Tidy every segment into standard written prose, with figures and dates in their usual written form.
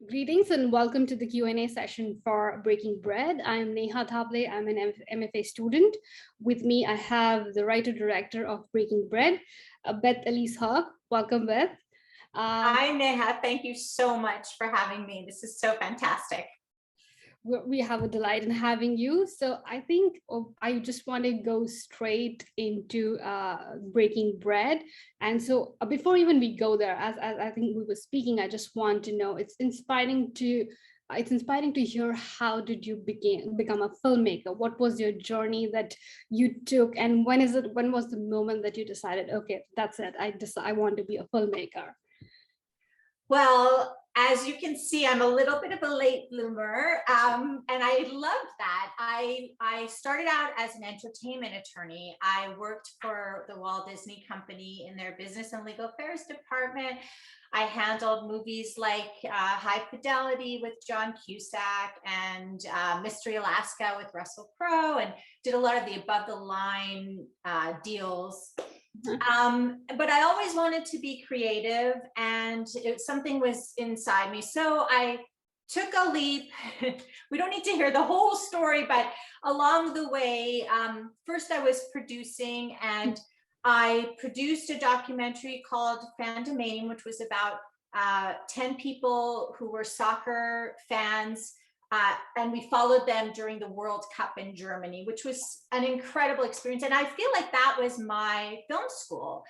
Greetings and welcome to the Q&A session for Breaking Bread. I'm Neha Dhabale. I'm an MFA student. With me, I have the writer-director of Breaking Bread, Beth Elise Hawk. Welcome, Beth. Hi, Neha. Thank you so much for having me. This is so fantastic. We have a delight in having you. So I think I just want to go straight into Breaking Bread. And so before even we go there, as I think we were speaking, I just want to know, it's inspiring to hear how did you become a filmmaker? What was your journey that you took, and when was the moment that you decided, okay, that's it, I want to be a filmmaker? Well, as you can see, I'm a little bit of a late bloomer, and I love that. I started out as an entertainment attorney. I worked for the Walt Disney Company in their business and legal affairs department. I handled movies like High Fidelity with John Cusack and Mystery Alaska with Russell Crowe, and did a lot of the above the line deals. But I always wanted to be creative, and something was inside me. So I took a leap. We don't need to hear the whole story, but along the way, first I was producing, and I produced a documentary called Fandom, which was about 10 people who were soccer fans. And we followed them during the World Cup in Germany, which was an incredible experience. And I feel like that was my film school.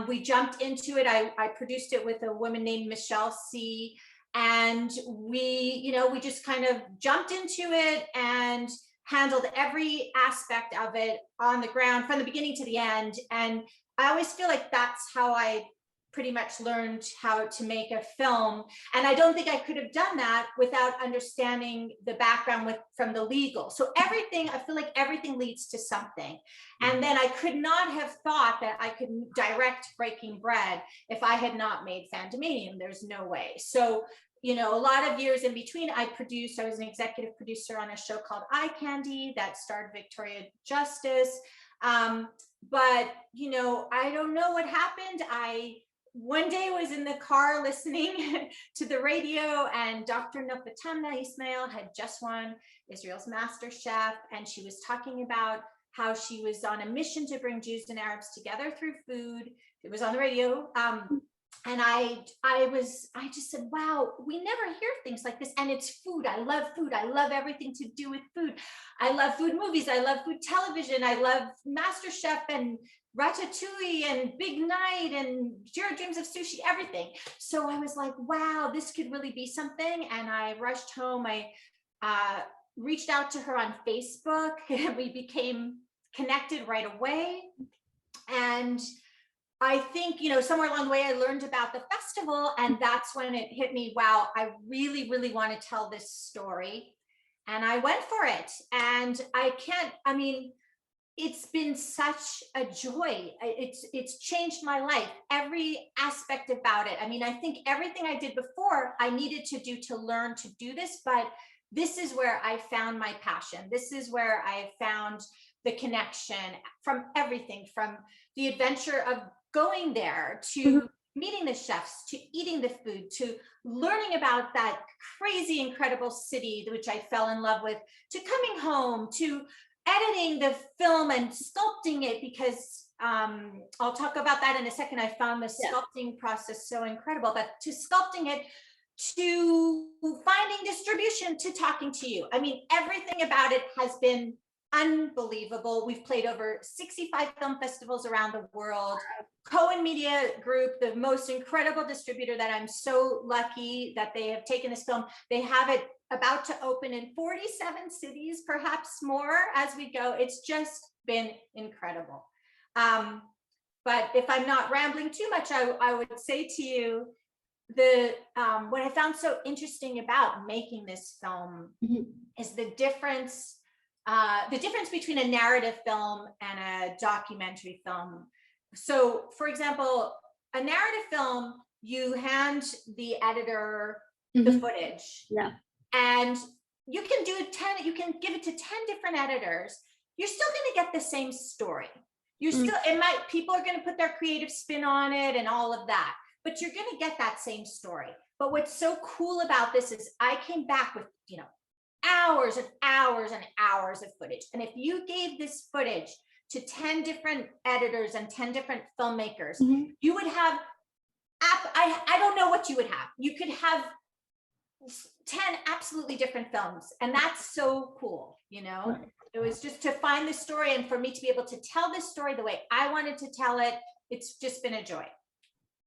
We jumped into it. I produced it with a woman named Michelle C. And we just kind of jumped into it and handled every aspect of it on the ground from the beginning to the end. And I always feel like that's how I pretty much learned how to make a film. And I don't think I could have done that without understanding the background from the legal. So everything, I feel like everything leads to something. And then I could not have thought that I could direct Breaking Bread if I had not made Fandom. There's no way. So, a lot of years in between, I was an executive producer on a show called Eye Candy that starred Victoria Justice. But, I don't know what happened. One day I was in the car listening to the radio, and Dr. Nof Atamna-Ismaeel had just won Israel's MasterChef, and she was talking about how she was on a mission to bring Jews and Arabs together through food. It was on the radio. And I just said, wow, we never hear things like this. And it's food. I love food. I love everything to do with food. I love food movies. I love food television. I love MasterChef and Ratatouille and Big Night and Jira Dreams of Sushi, everything. So I was like, wow, this could really be something. And I rushed home. I reached out to her on Facebook. We became connected right away. And I think, somewhere along the way, I learned about the festival, and that's when it hit me. Wow, I really, really want to tell this story. And I went for it. And it's been such a joy. It's changed my life, every aspect about it. I think everything I did before, I needed to do to learn to do this, but this is where I found my passion. This is where I found the connection from everything, from the adventure of going there to meeting the chefs, to eating the food, to learning about that crazy, incredible city, which I fell in love with, to coming home, to editing the film and sculpting it, because I'll talk about that in a second. I found the sculpting process so incredible, but to sculpting it, to finding distribution, to talking to you. Everything about it has been unbelievable. We've played over 65 film festivals around the world. Cohen Media Group, the most incredible distributor that I'm so lucky that they have taken this film. They have it about to open in 47 cities, perhaps more as we go. It's just been incredible. But if I'm not rambling too much, I would say to you, what I found so interesting about making this film is the difference between a narrative film and a documentary film. So, for example, a narrative film, you hand the editor the footage, and you can give it to 10 different editors. You're still going to get the same story. People are going to put their creative spin on it and all of that. but you're going to get that same story. But what's so cool about this is I came back with, hours and hours and hours of footage. And if you gave this footage to 10 different editors and 10 different filmmakers, you would have, I don't know what you would have. You could have 10 absolutely different films. And that's so cool, Right. It was just to find the story and for me to be able to tell this story the way I wanted to tell it. It's just been a joy.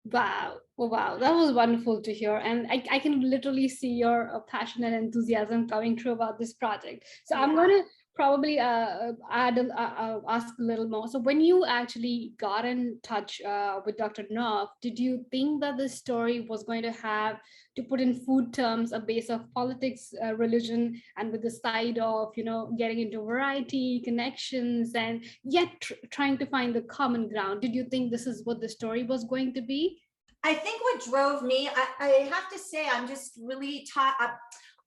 Wow. Oh, wow. That was wonderful to hear. And I can literally see your passion and enthusiasm coming through about this project. So I'm going to probably ask a little more. So when you actually got in touch with Dr. Nof, did you think that this story was going to have, to put in food terms, a base of politics, religion, and with the side of, getting into variety, connections, and yet trying to find the common ground? Did you think this is what the story was going to be? I think what drove me, I have to say, I'm just really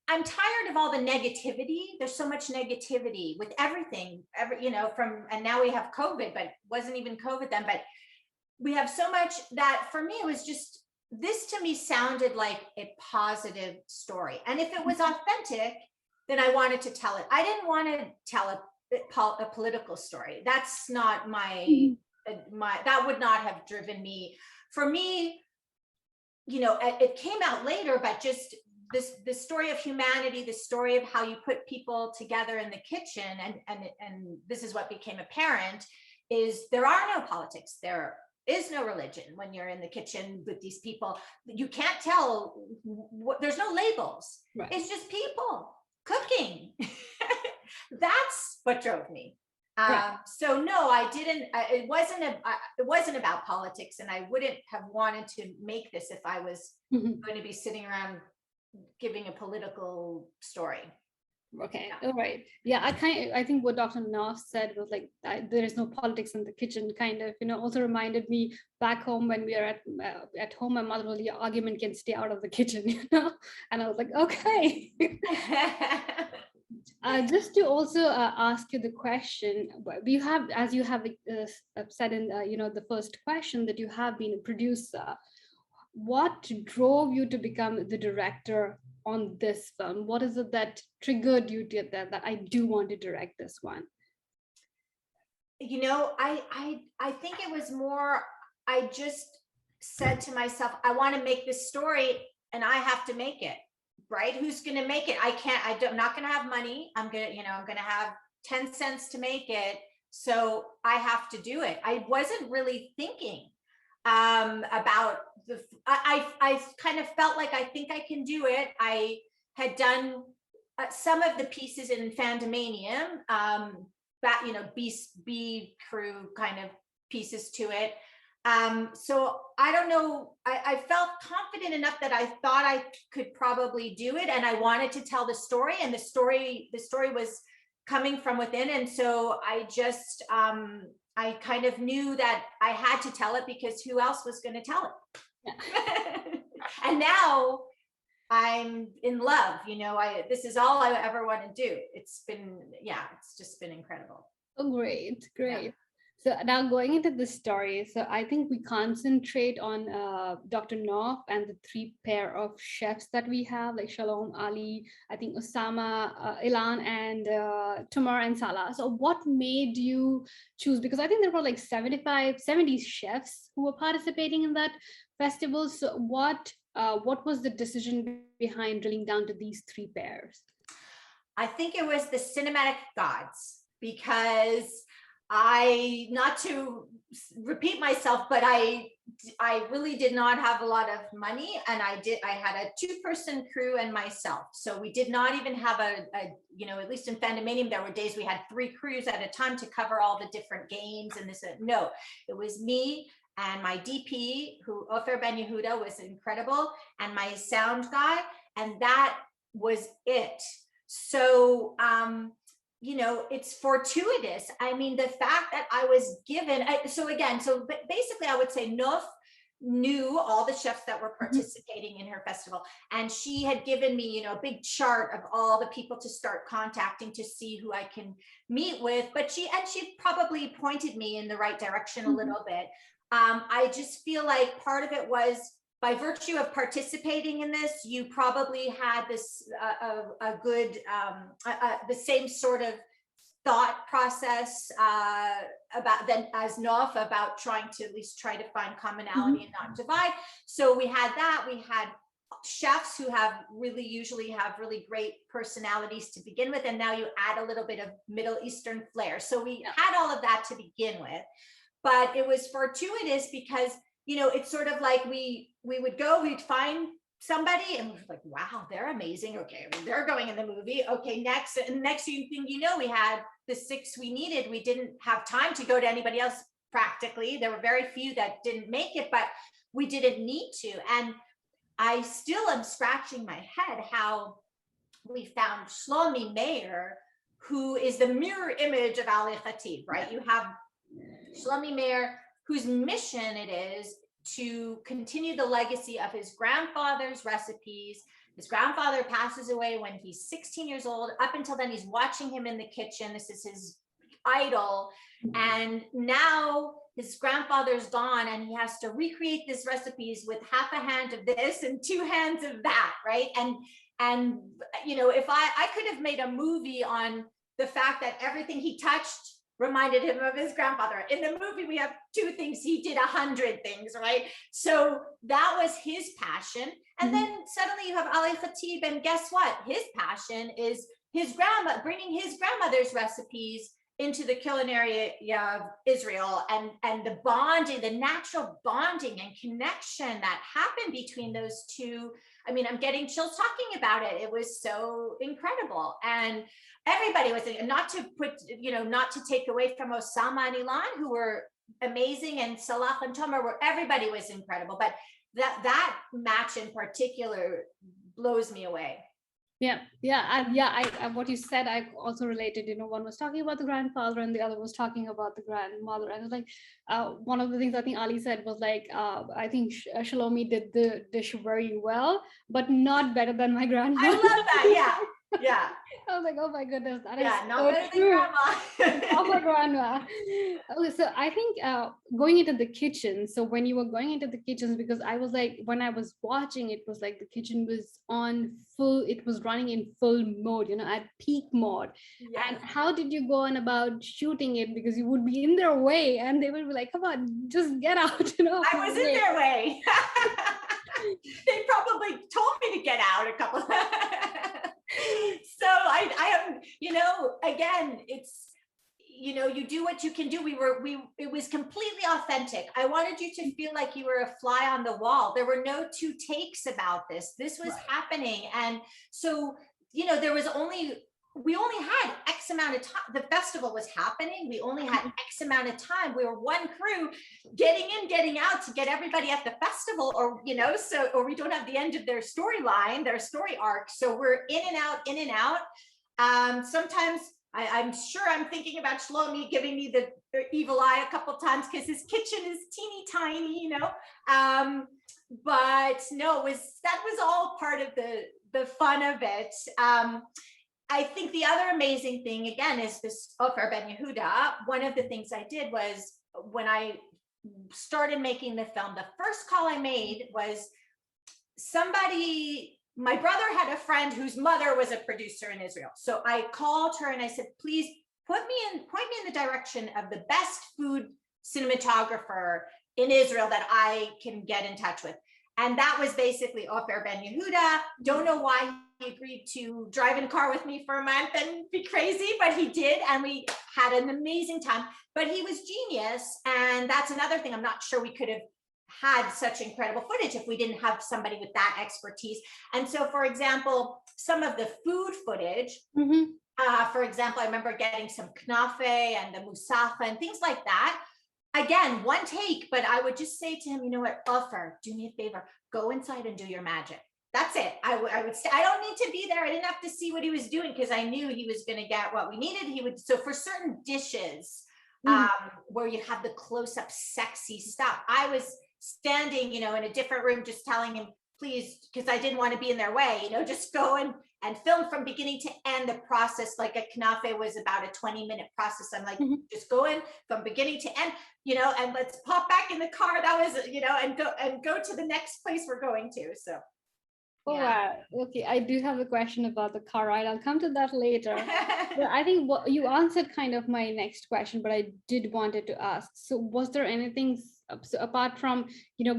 I'm tired of all the negativity. There's so much negativity with everything, and now we have COVID, but wasn't even COVID then, but we have so much that for me, it was just, this to me sounded like a positive story. And if it was authentic, then I wanted to tell it. I didn't want to tell a political story. That's not that would not have driven me. For me, it came out later, but just the story of humanity, the story of how you put people together in the kitchen, and this is what became apparent, is there are no politics, there is no religion when you're in the kitchen with these people. You can't tell there's no labels. Right. It's just people cooking. That's what drove me. Right. So no, I didn't. It wasn't about politics, and I wouldn't have wanted to make this if I was going to be sitting around giving a political story. Okay. Yeah. All right. Yeah. I think what Dr. Nof said was like, there is no politics in the kitchen, kind of, also reminded me back home when we are at home, my mother was, your argument can stay out of the kitchen, and I was like, okay. Just to also ask you the question, you have, as you have said in, the first question, that you have been a producer. What drove you to become the director on this film? What is it that triggered you to that I do want to direct this one? I think it was more, I just said to myself, I want to make this story and I have to make it, right? Who's going to make it? I'm not going to have money. I'm going to have 10 cents to make it. So I have to do it. I wasn't really thinking about I kind of felt like, I think I can do it. I had done some of the pieces in Fandemanium, B crew kind of pieces to it. So I don't know, I felt confident enough that I thought I could probably do it, and I wanted to tell the story, and the story was coming from within. And so I just, I kind of knew that I had to tell it, because who else was going to tell it? Yeah. And now I'm in love, this is all I ever want to do. It's just been incredible. Oh, great. Yeah. So now going into the story, so I think we concentrate on Dr. Nof and the three pair of chefs that we have, like Shalom, Ali, I think Osama, Ilan, and Tamar and Salah. So what made you choose? Because I think there were like 70 chefs who were participating in that festival. So what was the decision behind drilling down to these three pairs? I think it was the cinematic gods, because not to repeat myself, but I really did not have a lot of money, and I had a 2-person crew and myself. So we did not even have at least in Fandemanium, there were days we had 3 crews at a time to cover all the different games and this. No, it was me and my DP, who Ofer Ben Yehuda was incredible, and my sound guy, and that was it. So, it's fortuitous. I mean, the fact that I was given, basically I would say Nof knew all the chefs that were participating in her festival, and she had given me, a big chart of all the people to start contacting to see who I can meet with, but she probably pointed me in the right direction a little bit. I just feel like part of it was by virtue of participating in this, you probably had this a good the same sort of thought process about then as Nof about trying to at least try to find commonality and not divide. So we had that. We had chefs who usually have really great personalities to begin with, and now you add a little bit of Middle Eastern flair. So we had all of that to begin with, but it was fortuitous because, you know, it's sort of like we'd find somebody and we're like, wow, they're amazing. Okay, they're going in the movie. Okay, next thing you know, we had the 6 we needed. We didn't have time to go to anybody else practically. There were very few that didn't make it, but we didn't need to. And I still am scratching my head how we found Shlomi Meir, who is the mirror image of Ali Khatib, right? You have Shlomi Meir, whose mission it is to continue the legacy of his grandfather's recipes. His grandfather passes away when he's 16 years old. Up until then, he's watching him in the kitchen. This is his idol. And now his grandfather's gone and he has to recreate these recipes with half a hand of this and 2 hands of that, right? And you know, if I could have made a movie on the fact that everything he touched reminded him of his grandfather. In the movie, we have 2 things. He did 100 things, right? So that was his passion. And then suddenly you have Ali Khatib, and guess what? His passion is bringing his grandmother's recipes into the culinary of Israel, and the bonding, the natural bonding and connection that happened between those 2. I mean, I'm getting chills talking about it. It was so incredible. And everybody was, not to take away from Osama and Ilan, who were amazing, and Salah and Tomer, where everybody was incredible. But that match in particular blows me away. I what you said, I also related. You know, one was talking about the grandfather and the other was talking about the grandmother. And it was like, one of the things I think Ali said was like, I think Shalomi did the dish very well, but not better than my grandmother. I love that. Yeah. I was like, oh my goodness, that is not so better true. than grandma. Oh my grandma. Okay, so I think going into the kitchen. So when you were going into the kitchens, because I was like, when I was watching, it was like the kitchen was on full, it was running in full mode, you know, at peak mode. Yes. And how did you go on about shooting it? Because you would be in their way and they would be like, come on, just get out, you know. I was in their way. They probably told me to get out a couple. So I am, you know, again, it's, you know, you do what you can do. It was completely authentic. I wanted you to feel like you were a fly on the wall. There were no 2 takes about this. This was happening. And so, you know, we only had X amount of time. The festival was happening. We only had X amount of time. We were one crew getting in, getting out to get everybody at the festival, or, you know, or we don't have the end of their storyline, their story arc. So we're in and out. Sometimes I'm sure I'm thinking about Shlomi giving me the evil eye a couple times because his kitchen is teeny tiny, you know. But no, that was all part of the fun of it. I think the other amazing thing, again, is this Ofer Ben Yehuda. One of the things I did was, when I started making the film, the first call I made was my brother had a friend whose mother was a producer in Israel. So I called her and I said, please point me in the direction of the best food cinematographer in Israel that I can get in touch with. And that was basically Ofer Ben Yehuda. Don't know why he agreed to drive in a car with me for a month and be crazy, but he did. And we had an amazing time, but he was genius. And that's another thing. I'm not sure we could have had such incredible footage if we didn't have somebody with that expertise. And so, for example, some of the food footage, for example, I remember getting some knafe and the musafa and things like that. Again, one take, but I would just say to him, you know what, Ofer, do me a favor, go inside and do your magic. That's it. I would say, I don't need to be there. I didn't have to see what he was doing because I knew he was going to get what we needed. So for certain dishes where you have the close-up sexy stuff, I was standing, you know, in a different room, just telling him, please, because I didn't want to be in their way, just go and film from beginning to end the process. Like a knafe was about a 20-minute process. I'm like, just go in from beginning to end, and let's pop back in the car. That was, and go to the next place we're going to. So. Oh, wow. Okay, I do have a question about the car ride. I'll come to that later. But I think what you answered kind of my next question, but I did wanted to ask. So was there anything apart from,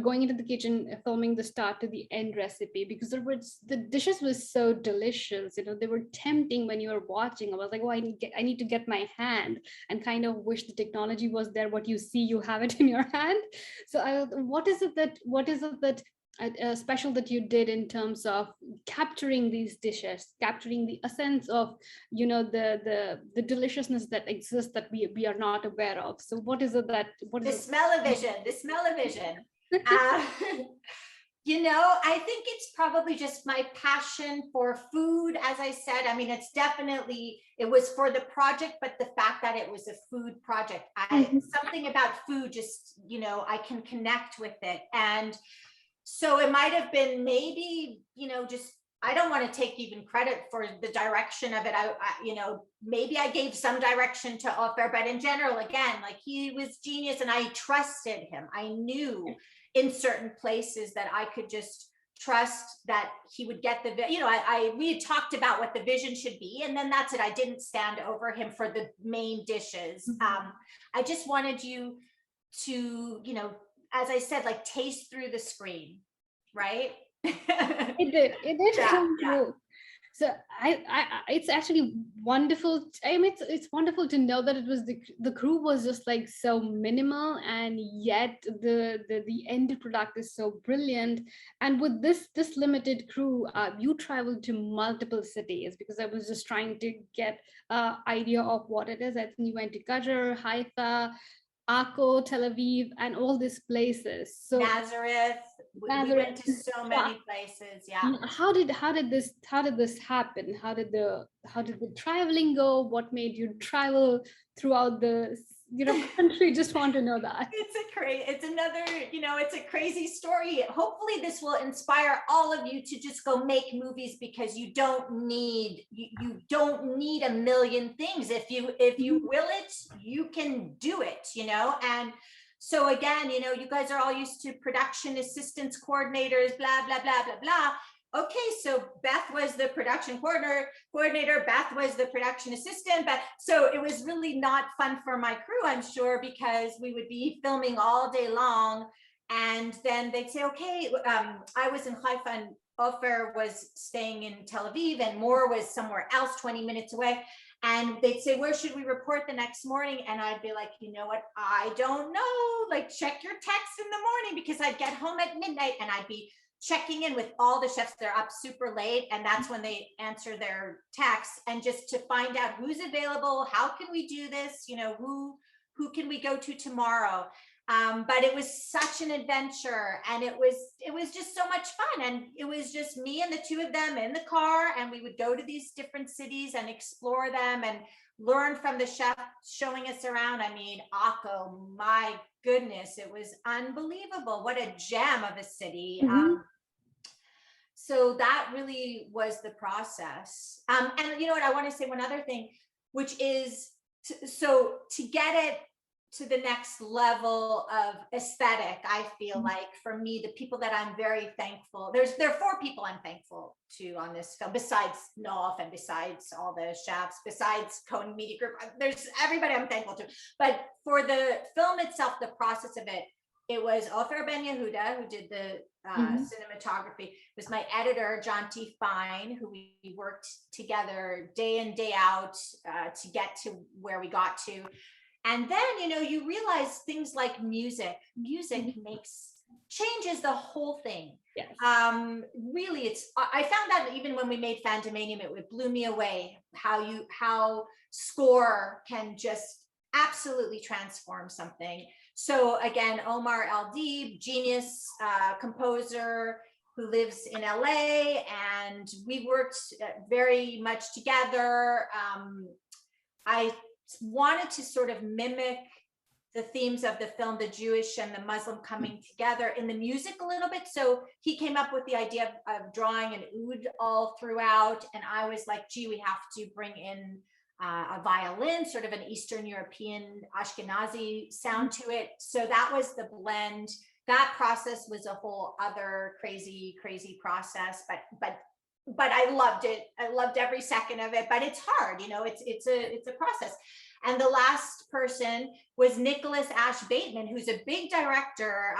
going into the kitchen, filming the start to the end recipe? Because the dishes were so delicious, they were tempting when you were watching. I was like, oh, I need to get my hand, and kind of wish the technology was there. What you see, you have it in your hand. So what is it that special that you did in terms of capturing these dishes, capturing the essence of, the deliciousness that exists that we are not aware of? So what is it that, the smell-o-vision. I think it's probably just my passion for food. As I said, I mean, it was for the project, but the fact that it was a food project, something about food, just, I can connect with it. And so it might have been maybe, just, I don't want to take even credit for the direction of it. Maybe I gave some direction to Ofer, but in general, again, like, he was genius and I trusted him. I knew in certain places that I could just trust that he would get we had talked about what the vision should be, and then that's it. I didn't stand over him for the main dishes. I just wanted you to, as I said, like, taste through the screen, right? It did come through. So it's actually wonderful. I mean, it's wonderful to know that it was the crew was just like so minimal, and yet the end product is so brilliant. And with this limited crew, you traveled to multiple cities, because I was just trying to get an idea of what it is. I think you went to Qatar, Haifa, Akko, Tel Aviv, and all these places. So Nazareth. We went to so many places. Yeah. How did this happen? How did the traveling go? What made you travel throughout the country? Just want to know that. It's another, it's a crazy story. Hopefully this will inspire all of you to just go make movies, because you don't need a million things. If you will it, you can do it, and so again, you guys are all used to production assistants, coordinators, blah, blah, blah, blah, blah. Okay, so Beth was the production coordinator, Beth was the production assistant, but so it was really not fun for my crew, I'm sure, because we would be filming all day long, and then they'd say, okay, I was in Haifa and Ofer was staying in Tel Aviv, and Moore was somewhere else 20 minutes away. And they'd say, where should we report the next morning? And I'd be like, you know what? I don't know. Like, check your text in the morning, because I'd get home at midnight and I'd be checking in with all the chefs. They're up super late, and that's when they answer their texts, and just to find out who's available, how can we do this? Who can we go to tomorrow? But it was such an adventure, and it was just so much fun. And it was just me and the two of them in the car, and we would go to these different cities and explore them and learn from the chef showing us around. I mean, Akko, my goodness, it was unbelievable. What a gem of a city. So that really was the process. And you know what, I want to say one other thing, which is, so to get it to the next level of aesthetic, I feel like, for me, the people that I'm very thankful, there are 4 people I'm thankful to on this film, besides Nof and besides all the chefs, besides Cohen Media Group. There's everybody I'm thankful to. But for the film itself, the process of it, it was Ofer Ben Yehuda, who did the cinematography. It was my editor, John T. Fine, who we worked together day in, day out to get to where we got to. And then, you realize things like music changes the whole thing. Yes. Really, I found that even when we made Fandemanium, it blew me away how score can just absolutely transform something. So again, Omar El-Deeb, genius composer who lives in LA, and we worked very much together. I wanted to sort of mimic themes of the film, the Jewish and the Muslim coming together, in the music a little bit. So he came up with the idea of drawing an oud all throughout. And I was like, gee, we have to bring in a violin, sort of an Eastern European Ashkenazi sound to it. So that was the blend. That process was a whole other crazy process, but I loved it. I loved every second of it, but it's hard, you know, it's a process. And the last person was Nicholas Ash Bateman, who's a big director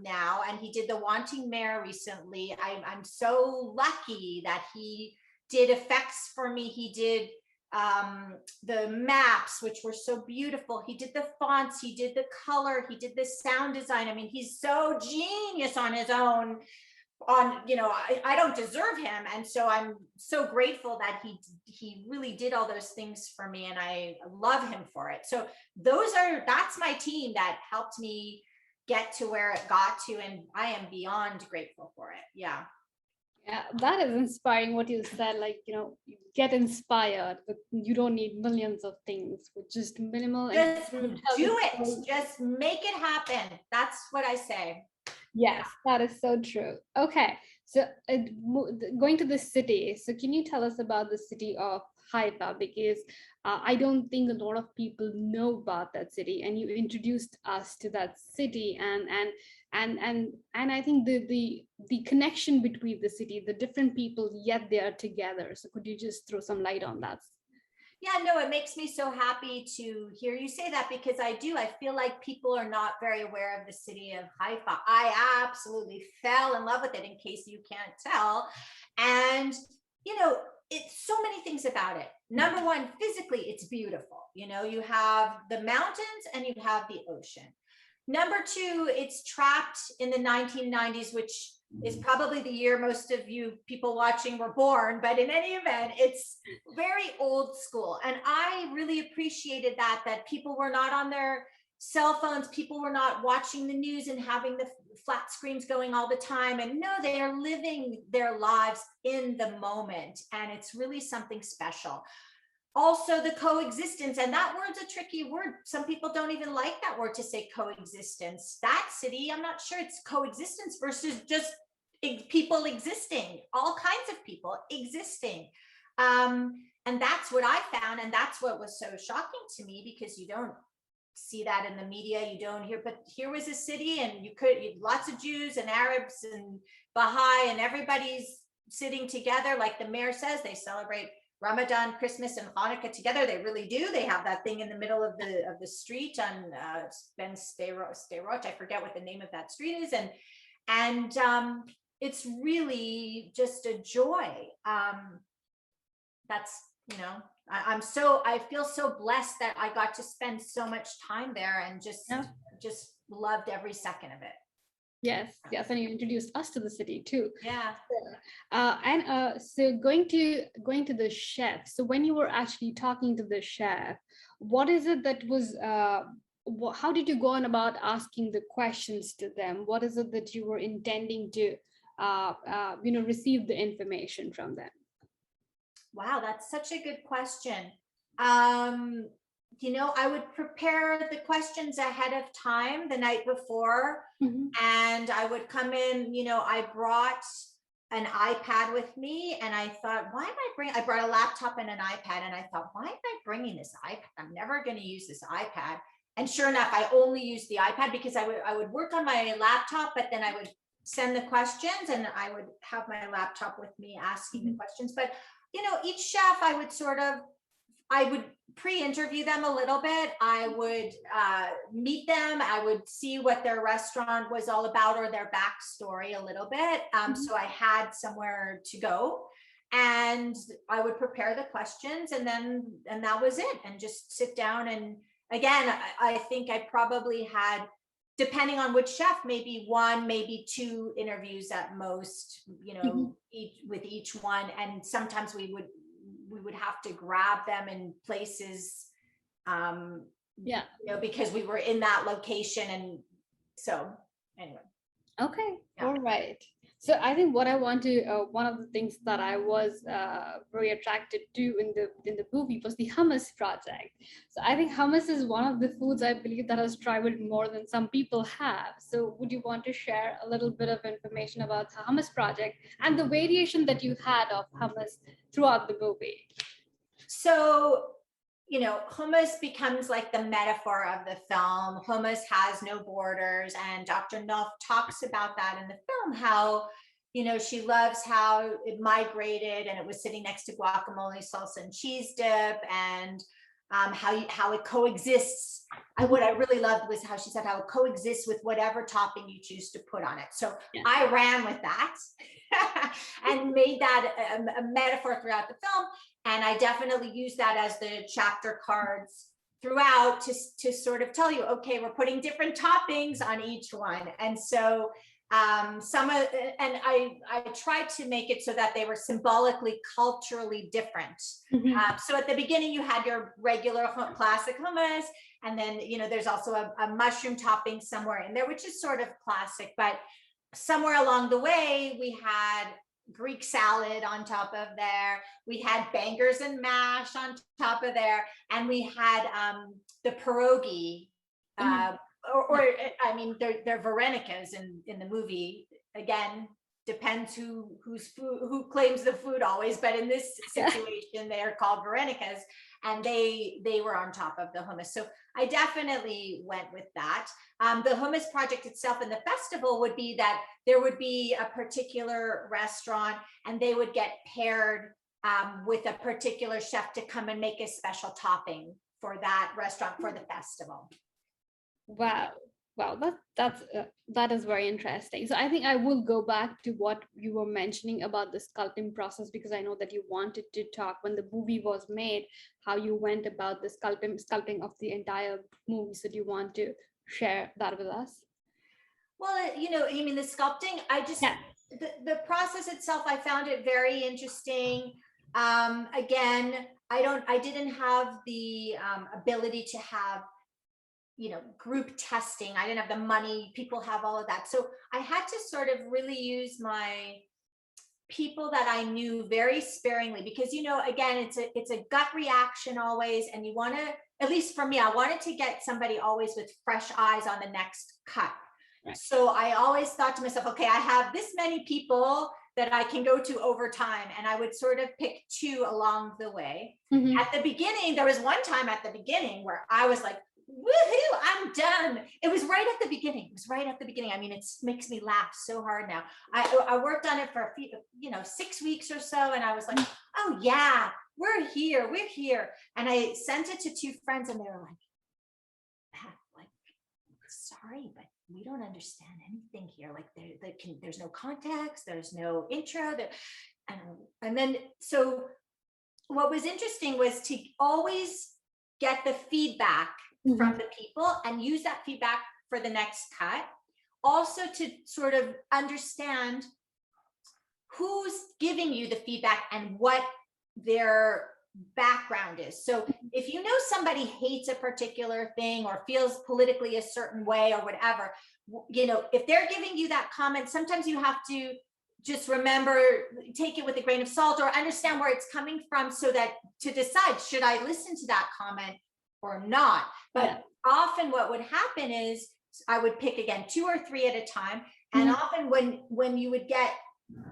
now, and he did The Wanting Mayor recently. I'm so lucky that he did effects for me. He did the maps, which were so beautiful. He did the fonts, he did the color, he did the sound design. I mean, he's so genius on his own. You know, I don't deserve him, and so I'm so grateful that he really did all those things for me, and I love him for it. So that's my team that helped me get to where it got to, and I am beyond grateful for it. Yeah, that is inspiring what you said. Like, you know, you get inspired, but you don't need millions of things, with just minimal. Just do it. Just make it happen. That's what I say. Yes, that is so true. Okay, so going to the city. So can you tell us about the city of Haifa? Because I don't think a lot of people know about that city, and you introduced us to that city, and I think the connection between the city, the different people, yet they are together. So could you just throw some light on that? Yeah, no, it makes me so happy to hear you say that, because I feel like people are not very aware of the city of Haifa. I absolutely fell in love with it, in case you can't tell. And, you know, it's so many things about it. Number one, physically, it's beautiful. You know, you have the mountains and you have the ocean. Number two, it's trapped in the 1990s, which is probably the year most of you people watching were born, but in any event, it's very old school. And I really appreciated that people were not on their cell phones, people were not watching the news and having the flat screens going all the time. And no, they are living their lives in the moment. And it's really something special. Also, the coexistence, and that word's a tricky word. Some people don't even like that word, to say coexistence. That city, I'm not sure it's coexistence versus just people existing, all kinds of people existing. And that's what I found. And that's what was so shocking to me, because you don't see that in the media, you don't hear, but here was a city, and you lots of Jews and Arabs and Baha'i, and everybody's sitting together. Like the mayor says, they celebrate Ramadan, Christmas, and Hanukkah together. They really do. They have that thing in the middle of the street on Ben Sderot. I forget what the name of that street is, and it's really just a joy. That's, you know, I feel so blessed that I got to spend so much time there, and just loved every second of it. Yes, and you introduced us to the city too. Yeah. So going to the chef. So when you were actually talking to the chef, what is it that was? How did you go on about asking the questions to them? What is it that you were intending to, receive the information from them? Wow, that's such a good question. You know, I would prepare the questions ahead of time the night before, and I would come in, you know, I brought an iPad with me, and I thought, I brought a laptop and an iPad, and I thought, why am I bringing this iPad? I'm never going to use this iPad. And sure enough, I only used the iPad, because I would work on my laptop, but then I would send the questions, and I would have my laptop with me asking the questions. But, you know, each chef, I would pre-interview them a little bit. I would meet them. I would see what their restaurant was all about, or their backstory a little bit. So I had somewhere to go, and I would prepare the questions, and that was it. And just sit down. And again, I think I probably had, depending on which chef, maybe one, maybe two interviews at most, you know, with each one. And sometimes we would have to grab them in places, you know, because we were in that location. And so anyway. Okay. Yeah. All right. So I think what I want to, one of the things that I was very attracted to in the movie was the hummus project. So I think hummus is one of the foods I believe that has traveled more than some people have. So would you want to share a little bit of information about the hummus project and the variation that you had of hummus throughout the movie? So, hummus becomes like the metaphor of the film. Hummus has no borders, and Dr. Nof talks about that in the film, how, she loves how it migrated and it was sitting next to guacamole, salsa, and cheese dip, and how it coexists. What I really loved was how she said how it coexists with whatever topping you choose to put on it. So yeah. I ran with that and made that a metaphor throughout the film. And I definitely use that as the chapter cards throughout to sort of tell you, okay, we're putting different toppings on each one. And so I tried to make it so that they were symbolically, culturally different. Mm-hmm. So at the beginning, you had your regular classic hummus, and then, there's also a mushroom topping somewhere in there, which is sort of classic, but somewhere along the way, we had Greek salad on top of there. We had bangers and mash on top of there. And we had the pierogi, I mean, they're Varenikas in the movie. Again, depends who claims the food always, but in this situation, they're called Varenikas, and they were on top of the hummus. So I definitely went with that. The hummus project itself in the festival would be that there would be a particular restaurant, and they would get paired with a particular chef to come and make a special topping for that restaurant for the festival. Wow, that is very interesting. So I think I will go back to what you were mentioning about the sculpting process, because I know that you wanted to talk when the movie was made, how you went about the sculpting of the entire movie. So do you want to share that with us? Well, you mean the sculpting? The process itself, I found it very interesting. Again, I didn't have the ability to have group testing. I didn't have the money. People have all of that. So I had to sort of really use my people that I knew very sparingly, because, again, it's a gut reaction always. And you want to, at least for me, I wanted to get somebody always with fresh eyes on the next cut. Right. So I always thought to myself, okay, I have this many people that I can go to over time. And I would sort of pick two along the way. Mm-hmm. At the beginning, there was one time at the beginning where I was like, woohoo, I'm done. It was right at the beginning. I mean, it makes me laugh so hard now. I worked on it for a few, 6 weeks or so. And I was like, oh yeah, we're here. And I sent it to two friends, and they were like, sorry, but we don't understand anything here. Like there's no context. There's no intro. And then, so what was interesting was to always get the feedback mm-hmm. from the people and use that feedback for the next cut. Also to sort of understand who's giving you the feedback and what their background is. So if somebody hates a particular thing or feels politically a certain way or whatever, if they're giving you that comment, sometimes you have to just remember, take it with a grain of salt, or understand where it's coming from, so that to decide, should I listen to that comment or not? But often what would happen is I would pick, again, 2 or 3 at a time. And mm-hmm. often when you would get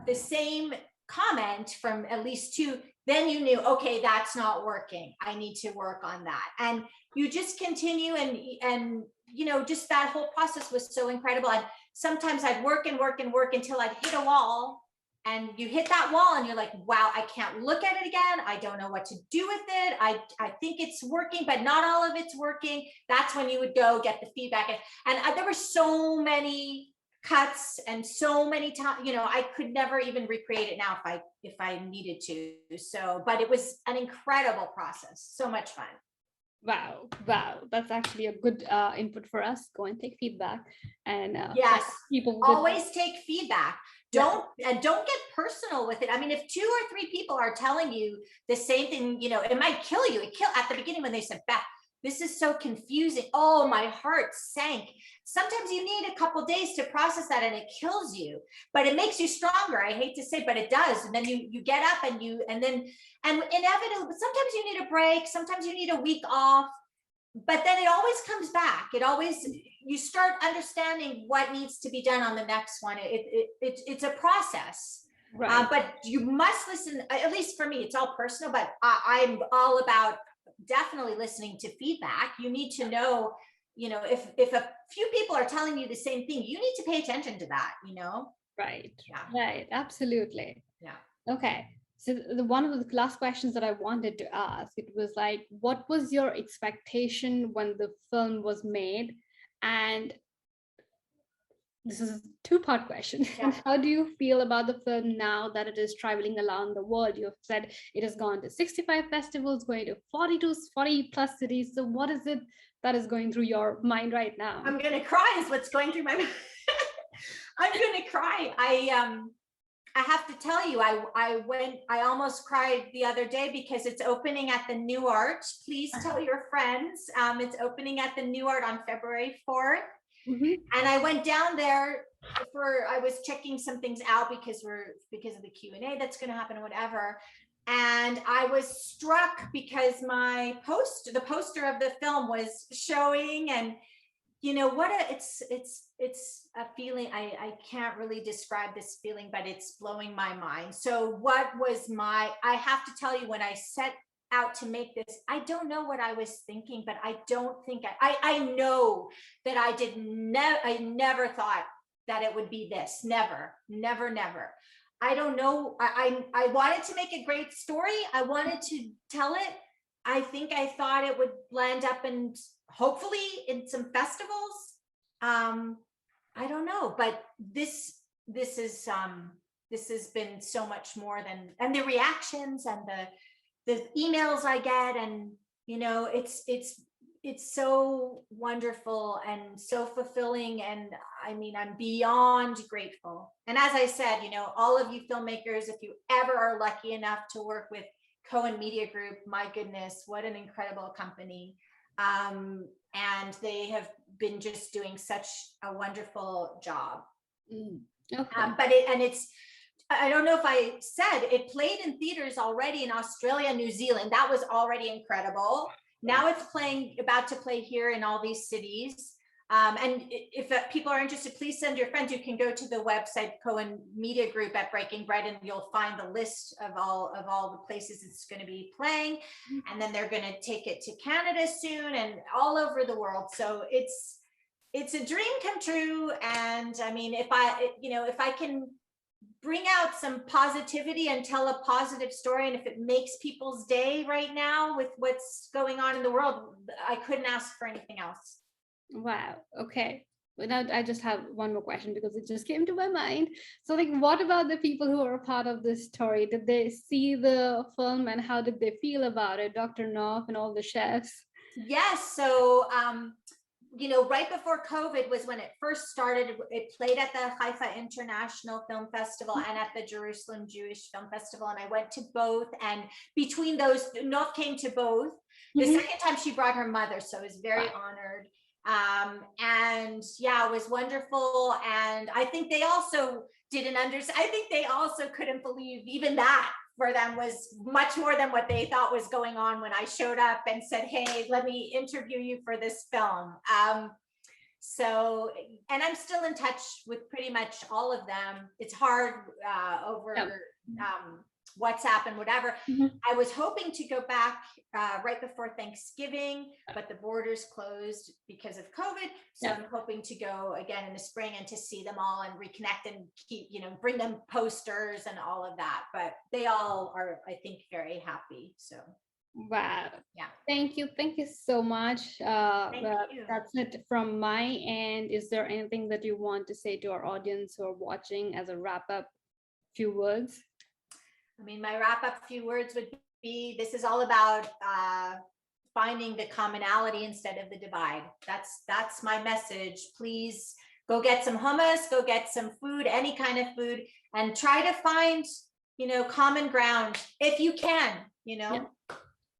the same comment from at least 2, then you knew, okay, that's not working. I need to work on that. And you just continue, and just that whole process was so incredible. And sometimes I'd work until I'd hit a wall, and you hit that wall and you're like, wow, I can't look at it again. I don't know what to do with it. I think it's working, but not all of it's working. That's when you would go get the feedback. And there were so many cuts and so many times, I could never even recreate it now if I needed to. So, but it was an incredible process. So much fun. Wow. That's actually a good input for us. Go and take feedback. And yes, people always take feedback. Don't get personal with it. I mean, if 2 or 3 people are telling you the same thing, it might kill you. At the beginning when they said, Beth, This is so confusing. Oh, my heart sank. Sometimes you need a couple days to process that, and it kills you, but it makes you stronger. I hate to say, but it does. And then you get up and inevitably, sometimes you need a break. Sometimes you need a week off, but then it always comes back. You start understanding what needs to be done on the next one. It's a process. Right. But you must listen, at least for me, it's all personal, but I'm all about definitely listening to feedback. You need to know, if a few people are telling you the same thing, you need to pay attention to that, Right. Yeah. Right. Absolutely. Yeah. Okay. So one of the last questions that I wanted to ask, it was like, what was your expectation when the film was made? And this is a two-part question. Yeah. How do you feel about the film now that it is traveling around the world? You've said it has gone to 65 festivals, going to 40 plus cities. So what is it that is going through your mind right now? I'm going to cry is what's going through my mind. I'm going to cry. I have to tell you, I almost cried the other day because it's opening at the New Art. Please tell your friends. It's opening at the New Art on February 4th. Mm-hmm. And I went down there I was checking some things out because of the Q&A that's going to happen or whatever. And I was struck because the poster of the film was showing, and it's a feeling. I can't really describe this feeling, but it's blowing my mind. So I have to tell you, when I set out to make this, I don't know what I was thinking, but I don't think I know that I never thought that it would be this. Never. I don't know. I wanted to make a great story. I wanted to tell it. I think I thought it would land up and hopefully in some festivals. I don't know, but this has been so much more than, and the reactions and the emails I get, and it's so wonderful and so fulfilling. And I mean, I'm beyond grateful. And as I said, all of you filmmakers, if you ever are lucky enough to work with Cohen Media Group, my goodness, what an incredible company. And they have been just doing such a wonderful job. Okay. I don't know if I said, it played in theaters already in Australia, New Zealand. That was already incredible. Now it's about to play here in all these cities. And if people are interested, please send your friends. You can go to the website Cohen Media Group at Breaking Bread, and you'll find the list of all the places it's going to be playing. And then they're going to take it to Canada soon and all over the world. So it's a dream come true. And I mean, if I can bring out some positivity and tell a positive story, and if it makes people's day right now with what's going on in the world, I couldn't ask for anything else. Wow. Okay. Well, now I just have one more question because it just came to my mind. So, what about the people who are a part of this story? Did they see the film, and how did they feel about it? Dr. Nof and all the chefs. Yes. So, right before COVID was when it first started. It played at the Haifa International Film Festival and at the Jerusalem Jewish Film Festival. And I went to both. And between those, Nof came to both. The second time she brought her mother. So I was very honored. And yeah, it was wonderful. And I think they also didn't understand. I think they also couldn't believe even that for them was much more than what they thought was going on when I showed up and said, hey, let me interview you for this film. So, and I'm still in touch with pretty much all of them. It's hard over WhatsApp and whatever. I was hoping to go back right before Thanksgiving, but the borders closed because of COVID. So I'm hoping to go again in the spring and to see them all and reconnect and keep, bring them posters and all of that. But they all are, I think, very happy. So. Wow. Yeah. Thank you so much. That's it from my end. Is there anything that you want to say to our audience who are watching as a wrap up few words? I mean, my wrap up few words would be, this is all about finding the commonality instead of the divide. That's my message. Please go get some hummus, go get some food, any kind of food, and try to find, common ground if you can,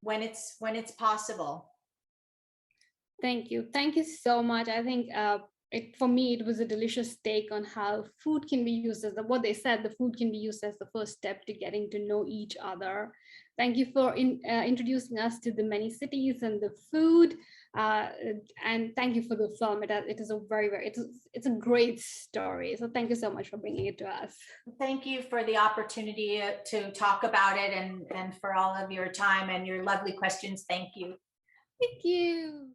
when it's possible. Thank you. Thank you so much. I think for me, it was a delicious take on how food can be used as what they said, the food can be used as the first step to getting to know each other. Thank you for introducing us to the many cities and the food. Uh, and thank you for the film. It is a it's a great story. So thank you so much for bringing it to us. Thank you for the opportunity to talk about it, and for all of your time and your lovely questions. Thank you. Thank you.